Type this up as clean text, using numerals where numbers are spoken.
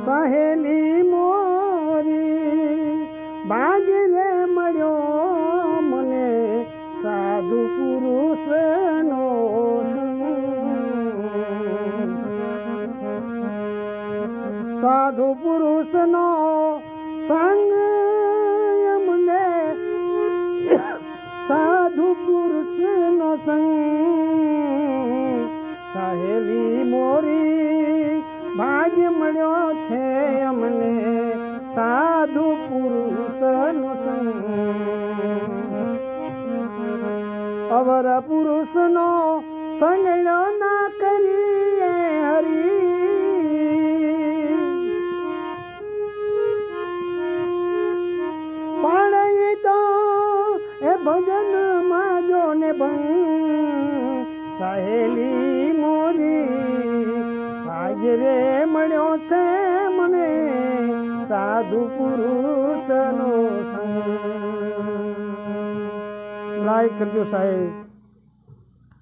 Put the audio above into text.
સહેલી મોરી ભાગ્ય રે મળ્યો મને સાધુ પુરુષનો સાધુ પુરુષનો સંગ મને સાધુ પુરુષનો સંગ સહેલી મોરી ભાગ્ય મળ્યો છે અમને સાધુ પુરુષનો સંગ અવર પુરુષનો સંગ ના કરીએ હરી પણ એ તો એ ભજન માં જો ને ભંગ સહેલી મોરી ભાગ્ય રે મળ્યો છે મને સાધુ પુરુષનો સંગ. લાઈક કરજો સાહેબ.